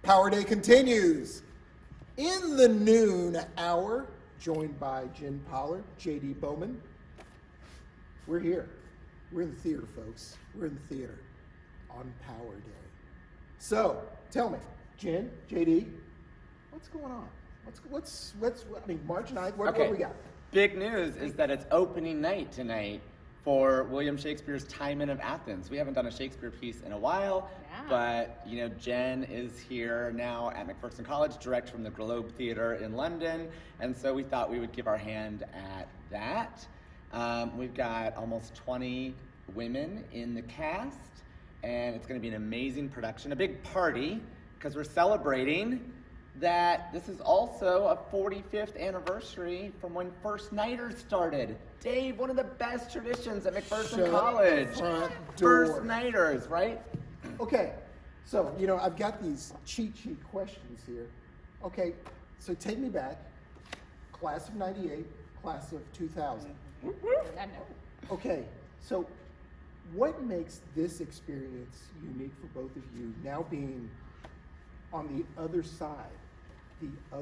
Power Day continues. In the noon hour, joined by Jen Pollard, J.D. Bowman. We're here. We're in the theater, folks. We're in the theater on Power Day. So, tell me, Jen, J.D., what's going on? March 9th, what do we got? Big news is that it's opening night tonight for William Shakespeare's Timon of Athens. We haven't done a Shakespeare piece in a while, but Jen is here now at McPherson College, direct from the Globe Theatre in London, and so we thought we would give our hand at that. We've got almost 20 women in the cast, and it's going to be an amazing production, a big party, because we're celebrating that this is also a 45th anniversary from when First Nighters started. Dave, one of the best traditions at McPherson College. First Nighters, right? Okay, so, I've got these cheat sheet questions here. Okay, so take me back. Class of 98, class of 2000. Okay, so what makes this experience unique for both of you, now being on the other side? I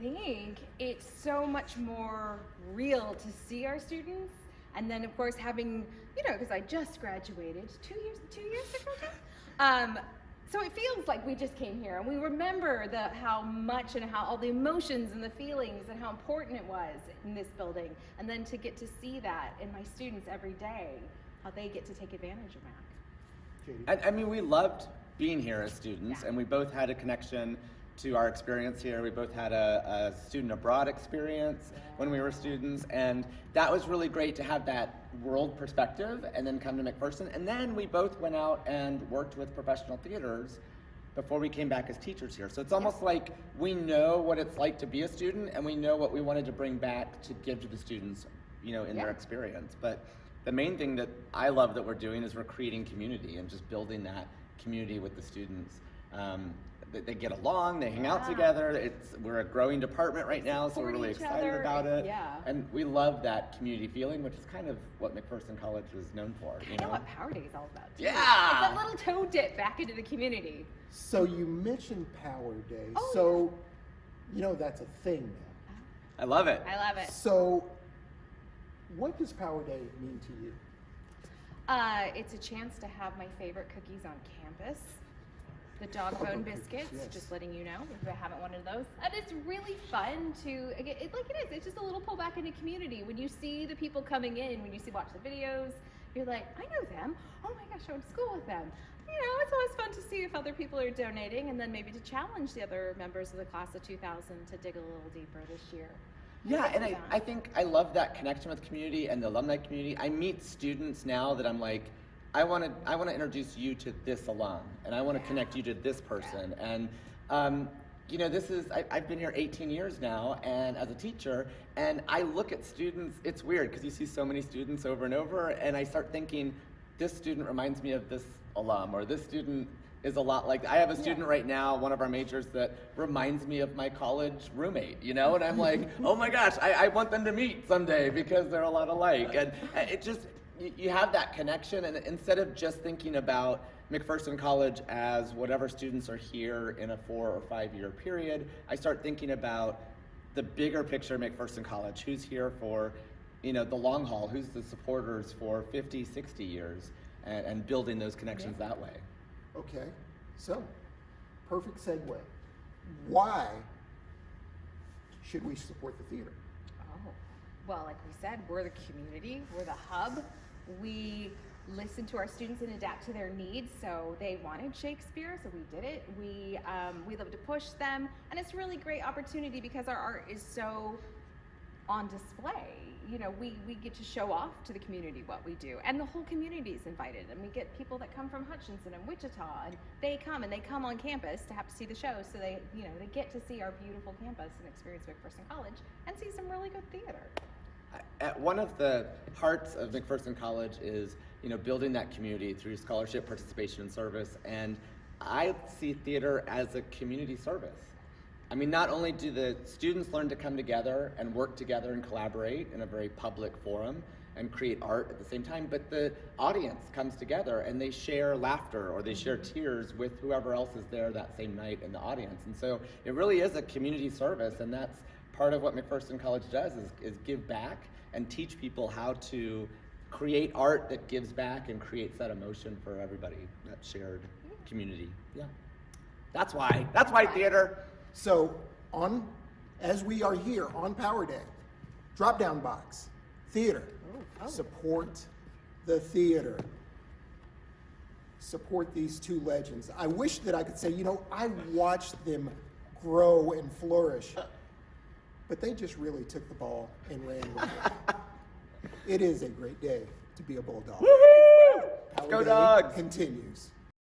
think it's so much more real to see our students, and then of course having, because I just graduated 2 years ago. So it feels like we just came here, and we remember how much and how all the emotions and the feelings and how important it was in this building, and then to get to see that in my students every day, how they get to take advantage of that. I mean, we loved being here as students, and we both had a connection to our experience here. We both had a student abroad experience when we were students, and that was really great to have that world perspective and then come to McPherson. And then we both went out and worked with professional theaters before we came back as teachers here. So it's almost like we know what it's like to be a student, and we know what we wanted to bring back to give to the students, in their experience. But the main thing that I love that we're doing is we're creating community and just building that community with the students. They get along, they hang out together. We're a growing department right now, so we're really excited about it. Yeah. And we love that community feeling, which is kind of what McPherson College is known for. I know what Power Day is all about, too. Yeah! It's a little toe dip back into the community. So you mentioned Power Day. That's a thing now. I love it. So what does Power Day mean to you? It's a chance to have my favorite cookies on campus. The dog bone biscuits, just letting you know if I haven't wanted those. And it's really fun it's just a little pull back into community. When you see the people coming in, when you watch the videos, you're like, I know them. Oh my gosh, I went to school with them. It's always fun to see if other people are donating, and then maybe to challenge the other members of the class of 2000 to dig a little deeper this year. Yeah, and I think I love that connection with community and the alumni community. I meet students now that I'm like, I want to introduce you to this alum, and I want to connect you to this person. And I've been here 18 years now, and as a teacher, and I look at students. It's weird because you see so many students over and over, and I start thinking, this student reminds me of this alum, or this student is a lot like. I have a student right now, one of our majors, that reminds me of my college roommate, and I'm like, oh my gosh, I want them to meet someday because they're a lot alike. And it just, you have that connection, and instead of just thinking about McPherson College as whatever students are here in a 4 or 5 year period, I start thinking about the bigger picture of McPherson College, who's here for the long haul, who's the supporters for 50, 60 years, and building those connections that way. Okay, so perfect segue. Why should we support the theater? Well, like we said, we're the community, we're the hub. We listen to our students and adapt to their needs. So they wanted Shakespeare, so we did it. We love to push them, and it's a really great opportunity because our art is so on display. We get to show off to the community what we do, and the whole community is invited. And we get people that come from Hutchinson and Wichita, and they come on campus to have to see the show. So they get to see our beautiful campus and experience McPherson College and see some really good theater. At one of the hearts of McPherson College is, building that community through scholarship, participation, and service. And I see theater as a community service. I mean, not only do the students learn to come together and work together and collaborate in a very public forum, and create art at the same time, but the audience comes together and they share laughter or they share tears with whoever else is there that same night in the audience. And so it really is a community service, and that's part of what McPherson College does is give back and teach people how to create art that gives back and creates that emotion for everybody, that shared community. Yeah. That's why theater. So as we are here on Power Day, drop down box, theater. Support the theater. Support these two legends. I wish that I could say, I watched them grow and flourish, but they just really took the ball and ran with it. It is a great day to be a Bulldog. Woohoo! Power Go Day Dogs! continues.